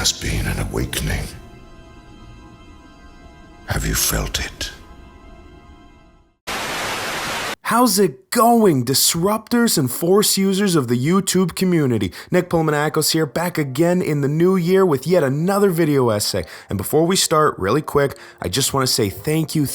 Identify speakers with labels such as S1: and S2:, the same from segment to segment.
S1: has been an awakening. Have you felt it?
S2: How's it going, disruptors and force users of the YouTube community? Nick Pulmonakos here, back again in the new year with yet another video essay. And before we start, really quick, I just want to say thank you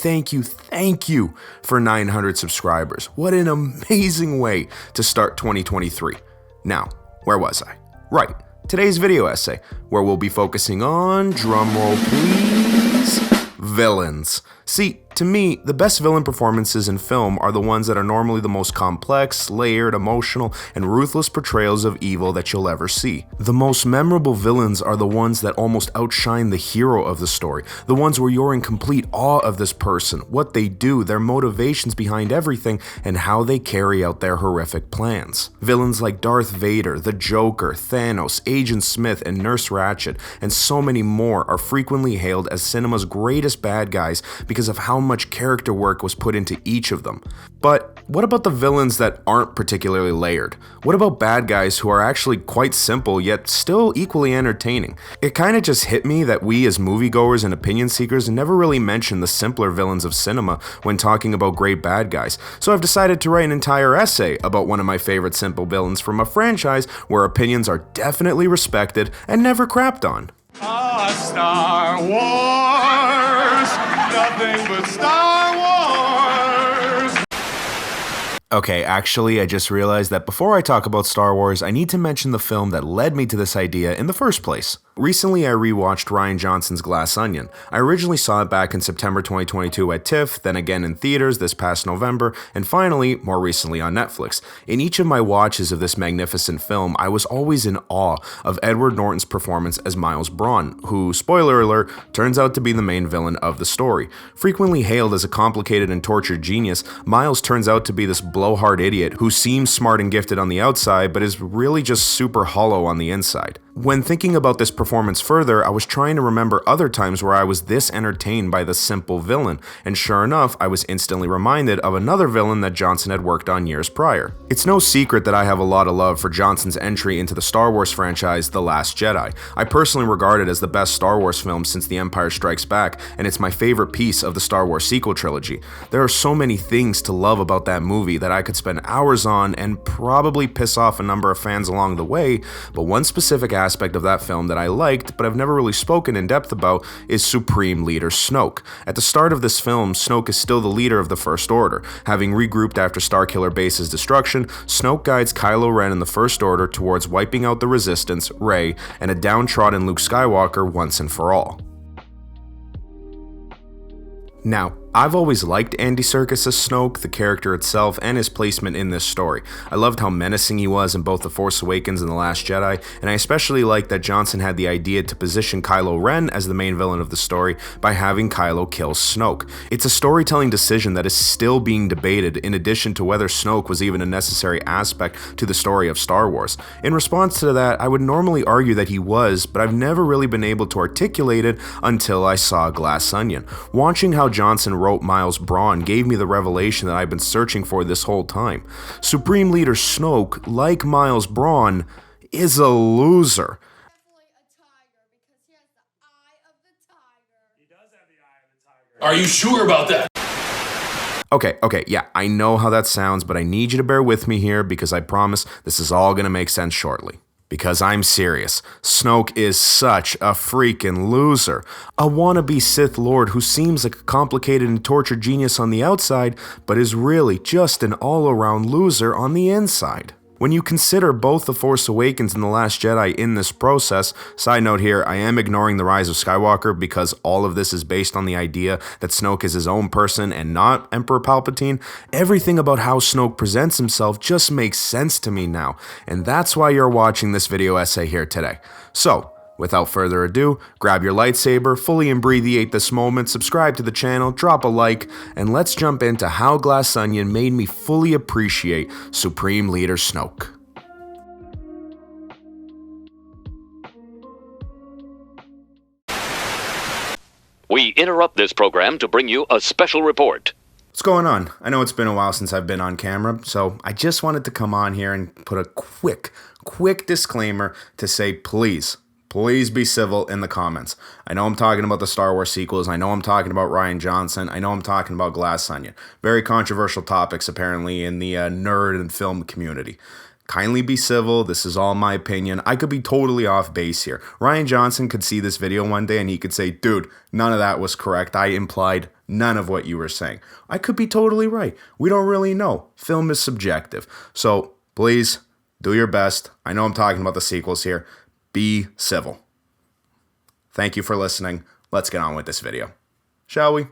S2: for 900 subscribers. What an amazing way to start 2023. Now, where was I? Right, today's video essay, where we'll be focusing on, drumroll please, villains. See, to me, the best villain performances in film are the ones that are normally the most complex, layered, emotional, and ruthless portrayals of evil that you'll ever see. The most memorable villains are the ones that almost outshine the hero of the story, the ones where you're in complete awe of this person, what they do, their motivations behind everything, and how they carry out their horrific plans. Villains like Darth Vader, the Joker, Thanos, Agent Smith, and Nurse Ratched, and so many more are frequently hailed as cinema's greatest bad guys because of how much character work was put into each of them. But what about the villains that aren't particularly layered? What about bad guys who are actually quite simple yet still equally entertaining? It kinda just hit me that we as moviegoers and opinion seekers never really mention the simpler villains of cinema when talking about great bad guys, so I've decided to write an entire essay about one of my favorite simple villains from a franchise where opinions are definitely respected and never crapped on.
S3: Star Wars, nothing but Star Wars.
S2: Okay, actually, I just realized that before I talk about Star Wars, I need to mention the film that led me to this idea in the first place. Recently, I rewatched Rian Johnson's Glass Onion. I originally saw it back in September 2022 at TIFF, then again in theaters this past November, and finally, more recently on Netflix. In each of my watches of this magnificent film, I was always in awe of Edward Norton's performance as Miles Braun, who, spoiler alert, turns out to be the main villain of the story. Frequently hailed as a complicated and tortured genius, Miles turns out to be this blowhard idiot who seems smart and gifted on the outside, but is really just super hollow on the inside. When thinking about this performance further, I was trying to remember other times where I was this entertained by the simple villain, and sure enough, I was instantly reminded of another villain that Johnson had worked on years prior. It's no secret that I have a lot of love for Johnson's entry into the Star Wars franchise, The Last Jedi. I personally regard it as the best Star Wars film since The Empire Strikes Back, and it's my favorite piece of the Star Wars sequel trilogy. There are so many things to love about that movie that I could spend hours on and probably piss off a number of fans along the way, but one specific aspect of that film that I liked, but I've never really spoken in depth about, is Supreme Leader Snoke. At the start of this film, Snoke is still the leader of the First Order. Having regrouped after Starkiller Base's destruction, Snoke guides Kylo Ren and the First Order towards wiping out the Resistance, Rey, and a downtrodden Luke Skywalker once and for all. Now, I've always liked Andy Serkis as Snoke, the character itself, and his placement in this story. I loved how menacing he was in both The Force Awakens and The Last Jedi, and I especially liked that Johnson had the idea to position Kylo Ren as the main villain of the story by having Kylo kill Snoke. It's a storytelling decision that is still being debated, in addition to whether Snoke was even a necessary aspect to the story of Star Wars. In response to that, I would normally argue that he was, but I've never really been able to articulate it until I saw Glass Onion. Watching how Johnson wrote Miles Braun gave me the revelation that I've been searching for this whole time. Supreme Leader Snoke, like Miles Braun, is a loser.
S4: Are you sure about that?
S2: Okay, yeah, I know how that sounds, but I need you to bear with me here because I promise this is all gonna make sense shortly. Because I'm serious, Snoke is such a freaking loser. A wannabe Sith Lord who seems like a complicated and tortured genius on the outside, but is really just an all-around loser on the inside. When you consider both The Force Awakens and The Last Jedi in this process, side note here, I am ignoring The Rise of Skywalker because all of this is based on the idea that Snoke is his own person and not Emperor Palpatine, everything about how Snoke presents himself just makes sense to me now, and that's why you're watching this video essay here today. So, without further ado, grab your lightsaber, fully imbreathe this moment, subscribe to the channel, drop a like, and let's jump into how Glass Onion made me fully appreciate Supreme Leader Snoke.
S5: We interrupt this program to bring you a special report.
S2: What's going on? I know it's been a while since I've been on camera, so I just wanted to come on here and put a quick disclaimer to say please please be civil in the comments. I know I'm talking about the Star Wars sequels. I know I'm talking about Rian Johnson. I know I'm talking about Glass Onion. Very controversial topics, apparently, in the nerd and film community. Kindly be civil. This is all my opinion. I could be totally off base here. Rian Johnson could see this video one day and he could say, dude, none of that was correct. I implied none of what you were saying. I could be totally right. We don't really know. Film is subjective. So please do your best. I know I'm talking about the sequels here. Be civil. Thank you for listening. Let's get on with this video. Shall we?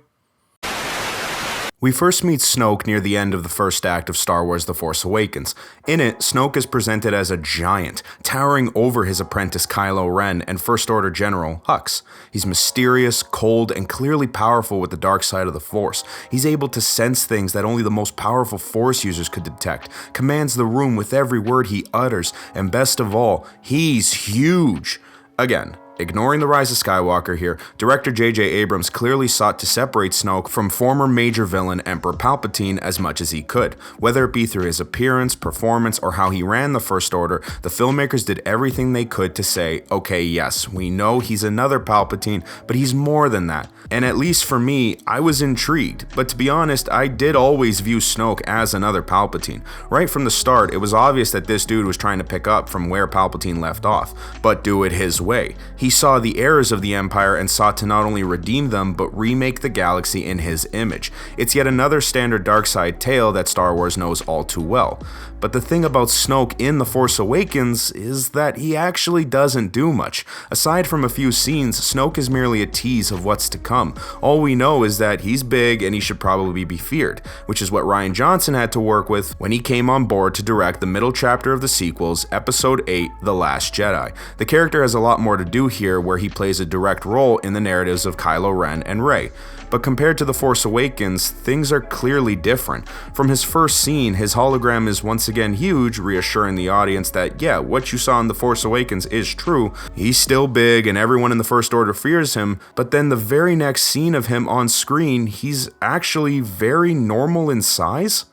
S2: We first meet Snoke near the end of the first act of Star Wars The Force Awakens. In it, Snoke is presented as a giant, towering over his apprentice Kylo Ren and First Order General Hux. He's mysterious, cold, and clearly powerful with the dark side of the Force. He's able to sense things that only the most powerful Force users could detect, commands the room with every word he utters, and best of all, he's huge. Again, ignoring the rise of Skywalker here, director J.J. Abrams clearly sought to separate Snoke from former major villain Emperor Palpatine as much as he could. Whether it be through his appearance, performance, or how he ran the First Order, the filmmakers did everything they could to say, okay, yes, we know he's another Palpatine, but he's more than that. And at least for me, I was intrigued, but to be honest, I did always view Snoke as another Palpatine. Right from the start, it was obvious that this dude was trying to pick up from where Palpatine left off, but do it his way. He saw the errors of the Empire and sought to not only redeem them, but remake the galaxy in his image. It's yet another standard dark side tale that Star Wars knows all too well. But the thing about Snoke in The Force Awakens is that he actually doesn't do much. Aside from a few scenes, Snoke is merely a tease of what's to come. All we know is that he's big and he should probably be feared, which is what Rian Johnson had to work with when he came on board to direct the middle chapter of the sequels, Episode 8, The Last Jedi. The character has a lot more to do here, where he plays a direct role in the narratives of Kylo Ren and Rey. But compared to The Force Awakens, things are clearly different. From his first scene, his hologram is once again huge, reassuring the audience that, yeah, what you saw in The Force Awakens is true. He's still big and everyone in the First Order fears him, but then the very next scene of him on screen, he's actually very normal in size.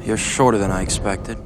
S6: You're shorter than I expected.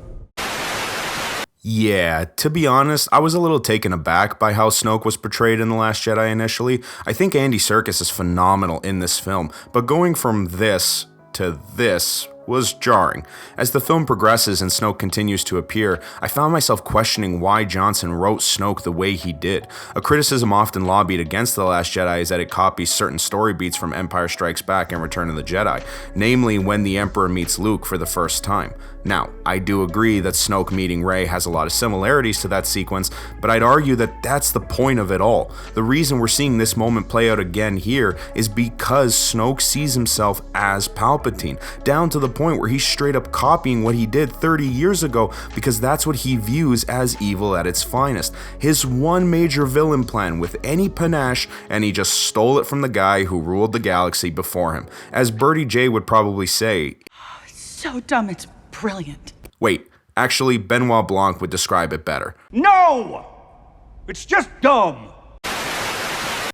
S2: Yeah, to be honest, I was a little taken aback by how Snoke was portrayed in The Last Jedi initially. I think Andy Serkis is phenomenal in this film, but going from this to this was jarring. As the film progresses and Snoke continues to appear, I found myself questioning why Johnson wrote Snoke the way he did. A criticism often lobbied against The Last Jedi is that it copies certain story beats from Empire Strikes Back and Return of the Jedi, namely when the Emperor meets Luke for the first time. Now, I do agree that Snoke meeting Rey has a lot of similarities to that sequence, but I'd argue that that's the point of it all. The reason we're seeing this moment play out again here is because Snoke sees himself as Palpatine, down to the point where he's straight up copying what he did 30 years ago because that's what he views as evil at its finest. His one major villain plan with any panache, and he just stole it from the guy who ruled the galaxy before him. As Birdie J would probably say,
S7: so dumb, it's brilliant.
S2: Wait, actually Benoit Blanc would describe it better.
S3: No! It's just dumb.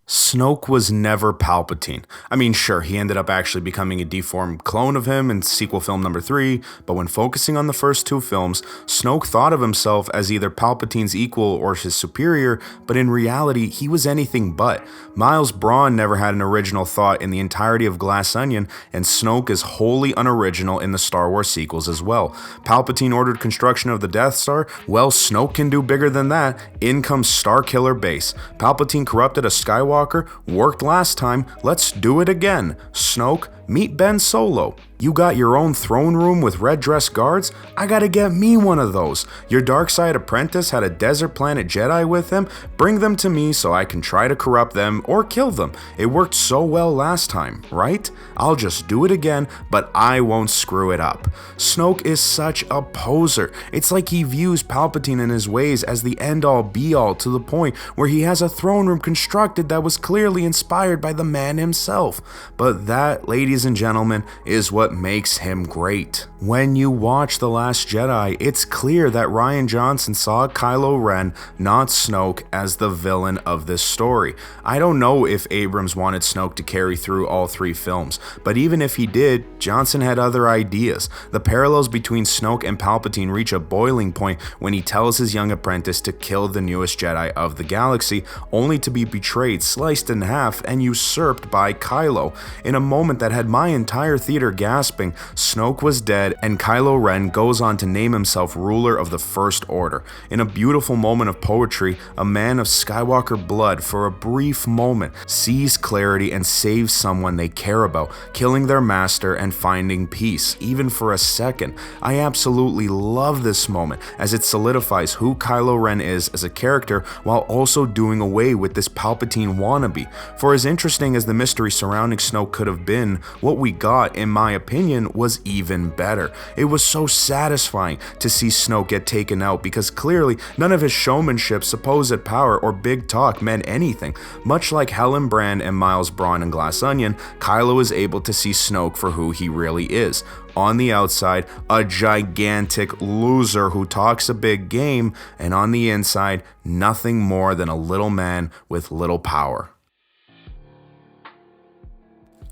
S2: Snoke was never Palpatine. I mean, sure, he ended up actually becoming a deformed clone of him in sequel film number 3, but when focusing on the first two films, Snoke thought of himself as either Palpatine's equal or his superior, but in reality, he was anything but. Miles Braun never had an original thought in the entirety of Glass Onion, and Snoke is wholly unoriginal in the Star Wars sequels as well. Palpatine ordered construction of the Death Star? Well, Snoke can do bigger than that. In comes Starkiller Base. Palpatine corrupted a Skywalker? Worked last time, let's do it again. Snoke, meet Ben Solo. You got your own throne room with red dress guards? I gotta get me one of those. Your dark side apprentice had a desert planet Jedi with him? Bring them to me so I can try to corrupt them or kill them. It worked so well last time, right? I'll just do it again, but I won't screw it up. Snoke is such a poser. It's like he views Palpatine and his ways as the end-all be-all to the point where he has a throne room constructed that was clearly inspired by the man himself. But that, ladies ladies and gentlemen, is what makes him great. When you watch The Last Jedi, it's clear that Rian Johnson saw Kylo Ren, not Snoke, as the villain of this story. I don't know if Abrams wanted Snoke to carry through all 3 films, but even if he did, Johnson had other ideas. The parallels between Snoke and Palpatine reach a boiling point when he tells his young apprentice to kill the newest Jedi of the galaxy, only to be betrayed, sliced in half, and usurped by Kylo. In a moment that had my entire theater gasping, Snoke was dead, and Kylo Ren goes on to name himself ruler of the First Order. In a beautiful moment of poetry, a man of Skywalker blood, for a brief moment, sees clarity and saves someone they care about, killing their master and finding peace, even for a second. I absolutely love this moment, as it solidifies who Kylo Ren is as a character, while also doing away with this Palpatine wannabe. For as interesting as the mystery surrounding Snoke could have been, what we got, in my opinion, was even better. It was so satisfying to see Snoke get taken out, because clearly none of his showmanship, supposed power, or big talk meant anything. Much like Helen Brand and Miles Braun in Glass Onion, Kylo is able to see Snoke for who he really is. On the outside, a gigantic loser who talks a big game, and on the inside, nothing more than a little man with little power.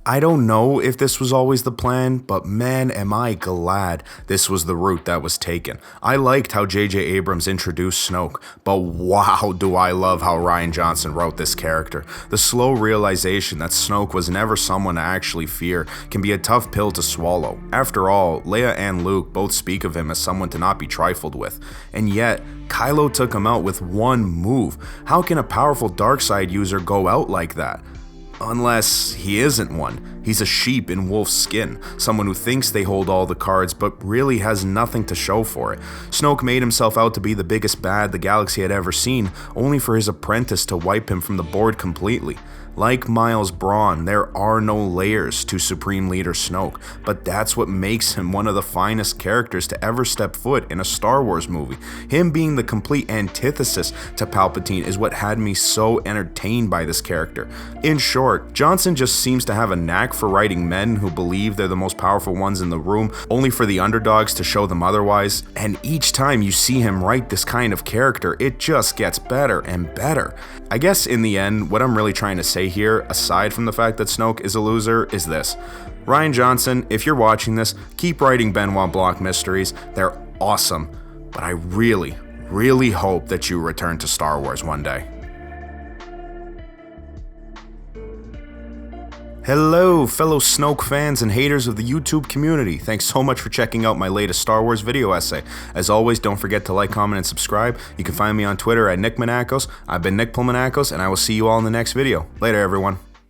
S2: I don't know if this was always the plan, but man, am I glad this was the route that was taken. I liked how J.J. Abrams introduced Snoke, but wow, do I love how Rian Johnson wrote this character. The slow realization that Snoke was never someone to actually fear can be a tough pill to swallow. After all, Leia and Luke both speak of him as someone to not be trifled with, and yet, Kylo took him out with one move. How can a powerful darkseid user go out like that? Unless he isn't one. He's a sheep in wolf's skin, someone who thinks they hold all the cards but really has nothing to show for it. Snoke made himself out to be the biggest bad the galaxy had ever seen, only for his apprentice to wipe him from the board completely. Like Miles Braun, there are no layers to Supreme Leader Snoke, but that's what makes him one of the finest characters to ever step foot in a Star Wars movie. Him being the complete antithesis to Palpatine is what had me so entertained by this character. In short, Johnson just seems to have a knack for writing men who believe they're the most powerful ones in the room, only for the underdogs to show them otherwise, and each time you see him write this kind of character, it just gets better and better. I guess in the end, what I'm really trying to say here, aside from the fact that Snoke is a loser, is this. Rian Johnson, if you're watching this, keep writing Benoit Blanc mysteries. They're awesome. But I really, really hope that you return to Star Wars one day. Hello, fellow Snoke fans and haters of the YouTube community. Thanks so much for checking out my latest Star Wars video essay. As always, don't forget to like, comment, and subscribe. You can find me on Twitter at Nick Manakos. I've been Nick Manakos, and I will see you all in the next video. Later, everyone.